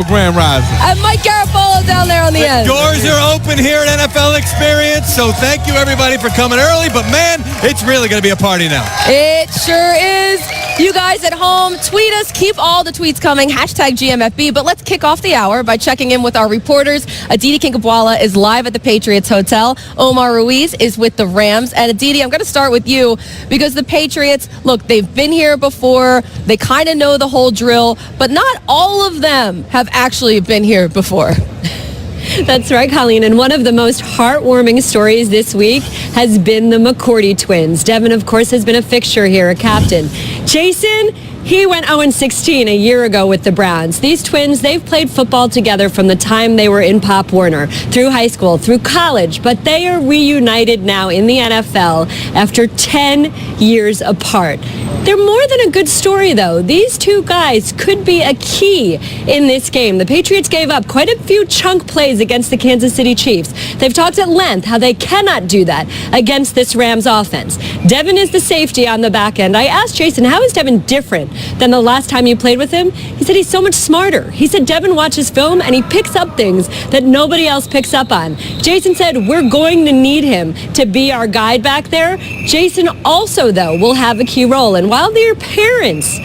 Grand Rising. And Mike Garafolo down there on the end. Doors are open here at NFL Experience, so thank you everybody for coming early, but man, it's really going to be a party now. It sure is. You guys at home, tweet us. Keep all the tweets coming. #GMFB. But let's kick off the hour by checking in with our reporters. Aditi Kinkhabwala is live at the Patriots Hotel. Omar Ruiz is with the Rams. And Aditi, I'm going to start with you because the Patriots, look, they've been here before. They kind of know the whole drill, but not all of them have actually been here before. That's right, Colleen. And one of the most heartwarming stories this week has been the McCourty twins. Devin, of course, has been a fixture here, a captain. Jason, he went 0-16 a year ago with the Browns. These twins, they've played football together from the time they were in Pop Warner, through high school, through college, but they are reunited now in the NFL after 10 years apart. They're more than a good story, though. These two guys could be a key in this game. The Patriots gave up quite a few chunk plays against the Kansas City Chiefs. They've talked at length how they cannot do that against this Rams offense. Devin is the safety on the back end. I asked Jason, how is Devin different than the last time you played with him? He said he's so much smarter. He said Devin watches film and he picks up things that nobody else picks up on. Jason said we're going to need him to be our guide back there. Jason also, though, will have a key role. And while their parents,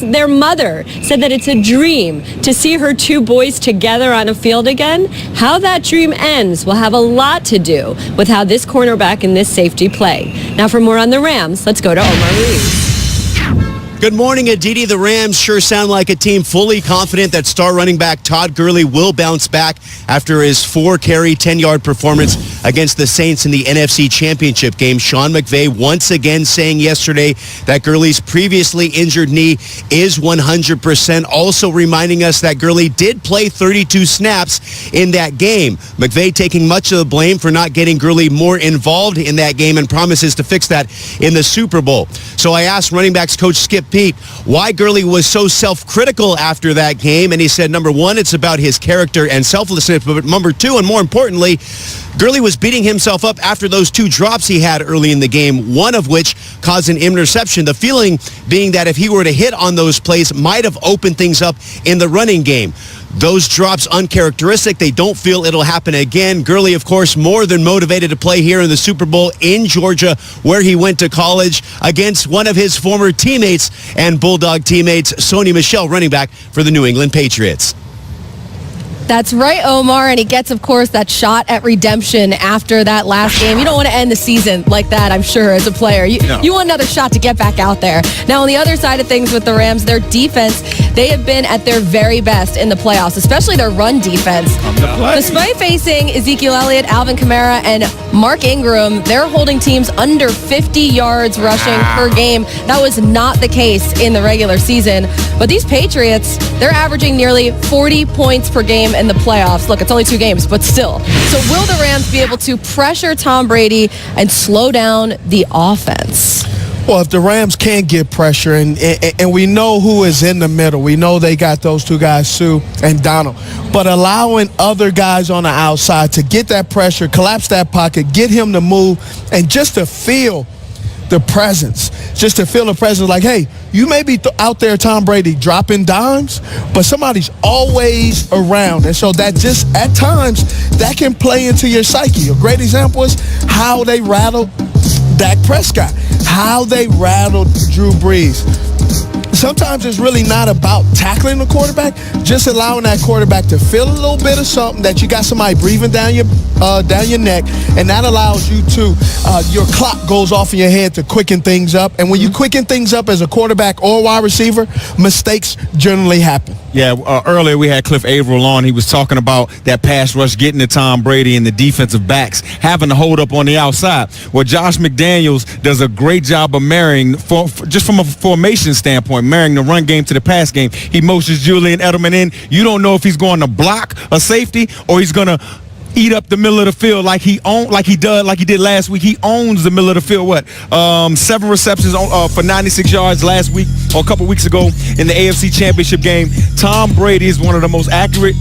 their mother said that it's a dream to see her two boys together on a field again, how that dream ends will have a lot to do with how this cornerback and this safety play. Now for more on the Rams, let's go to Omar Ruiz. Good morning, Aditi. The Rams sure sound like a team fully confident that star running back Todd Gurley will bounce back after his 4-carry, 10-yard performance against the Saints in the NFC Championship game. Sean McVay once again saying yesterday that Gurley's previously injured knee is 100%, also reminding us that Gurley did play 32 snaps in that game. McVay taking much of the blame for not getting Gurley more involved in that game and promises to fix that in the Super Bowl. So I asked running backs coach Skip Pete why Gurley was so self-critical after that game, and he said, number one, it's about his character and selflessness, but number two, and more importantly, Gurley was beating himself up after those 2 drops he had early in the game, one of which caused an interception. The feeling being that if he were to hit on those plays, might have opened things up in the running game. Those drops uncharacteristic. They don't feel it'll happen again. Gurley, of course, more than motivated to play here in the Super Bowl in Georgia, where he went to college, against one of his former teammates and Bulldog teammates, Sony Michel, running back for the New England Patriots. That's right, Omar, and he gets, of course, that shot at redemption after that last game. You don't want to end the season like that, I'm sure, as a player. You want another shot to get back out there. Now, on the other side of things with the Rams, their defense, they have been at their very best in the playoffs, especially their run defense. Despite facing Ezekiel Elliott, Alvin Kamara, and Mark Ingram, they're holding teams under 50 yards rushing per game. That was not the case in the regular season. But these Patriots, they're averaging nearly 40 points per game in the playoffs. Look, it's only 2 games, but still. So will the Rams be able to pressure Tom Brady and slow down the offense? Well, if the Rams can't get pressure, and we know who is in the middle, we know they got those 2 guys, Sue and Donald, but allowing other guys on the outside to get that pressure, collapse that pocket, get him to move, and just to feel the presence, like, hey, you may be out there, Tom Brady, dropping dimes, but somebody's always around. And so that just, at times, that can play into your psyche. A great example is how they rattled Dak Prescott, how they rattled Drew Brees. Sometimes it's really not about tackling the quarterback, just allowing that quarterback to feel a little bit of something, that you got somebody breathing down your neck, and that allows you to, your clock goes off in your head to quicken things up. And when you quicken things up as a quarterback or wide receiver, mistakes generally happen. Yeah, earlier we had Cliff Averill on. He was talking about that pass rush getting to Tom Brady and the defensive backs having to hold up on the outside. Well, Josh McDaniels does a great job of marrying, just from a formation standpoint, marrying the run game to the pass game. He motions Julian Edelman in. You don't know if he's going to block a safety or he's going to eat up the middle of the field like he did last week. He owns the middle of the field. 7 receptions for 96 yards last week or a couple weeks ago in the AFC Championship game. Tom Brady is one of the most accurate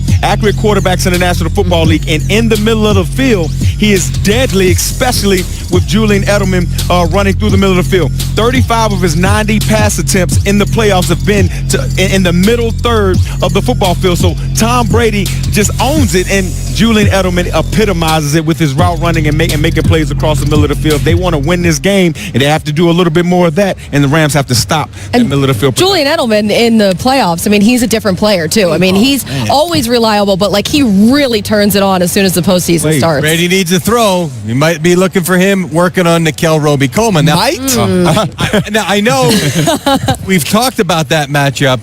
quarterbacks in the National Football League, and in the middle of the field, he is deadly, especially with Julian Edelman running through the middle of the field. 35 of his 90 pass attempts in the playoffs have been in the middle third of the football field. So Tom Brady just owns it, and Julian Edelman epitomizes it with his route running and making plays across the middle of the field. If they want to win this game, and they have to do a little bit more of that, and the Rams have to stop the middle of the field. Julian Edelman in the playoffs, I mean, he's a different player, too. I mean, he's always reliable, but, like, he really turns it on as soon as the postseason starts. Brady needs a throw. You might be looking for him working on Nikel Roby-Coleman. Now, I know we've talked about that matchup.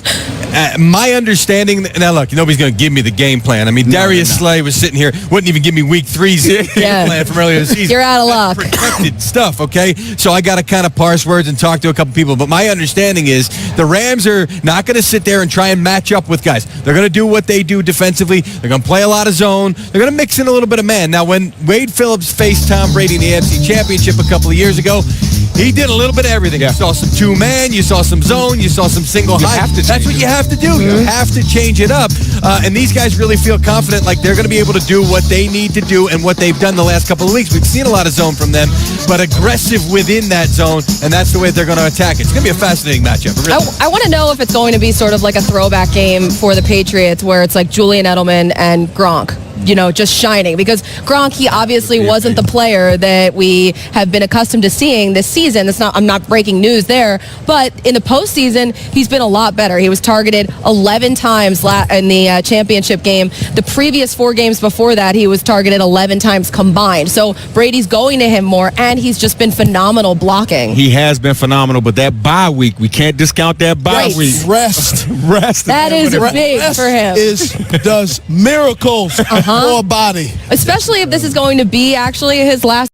My understanding, now look, nobody's going to give me the game plan. I mean, Darius Slay was sitting here, wouldn't even give me week 3's game plan from earlier this season. You're out of luck. Protected stuff, okay? So I got to kind of parse words and talk to a couple people. But my understanding is the Rams are not going to sit there and try and match up with guys. They're going to do what they do defensively. They're going to play a lot of zone. They're going to mix in a little bit of man. Now, when Wade Phillips faced Tom Brady in the AFC Championship a couple of years ago, he did a little bit of everything. You saw some two-man, you saw some zone, you saw some single high. That's what you have to do. You have to change it up. And these guys really feel confident like they're going to be able to do what they need to do and what they've done the last couple of weeks. We've seen a lot of zone from them, but aggressive within that zone, and that's the way they're going to attack it. It's going to be a fascinating matchup. Really. I want to know if it's going to be sort of like a throwback game for the Patriots where it's like Julian Edelman and Gronk, you know, just shining, because Gronk, he obviously wasn't the player that we have been accustomed to seeing this season. I'm not breaking news there, but in the postseason, he's been a lot better. He was targeted 11 times in the championship game. The previous 4 games before that, he was targeted 11 times combined. So Brady's going to him more, and he's just been phenomenal blocking. He has been phenomenal, but that bye week, we can't discount that bye week. Rest. That is big for him. Does miracles for a body. Especially if this is going to be actually his last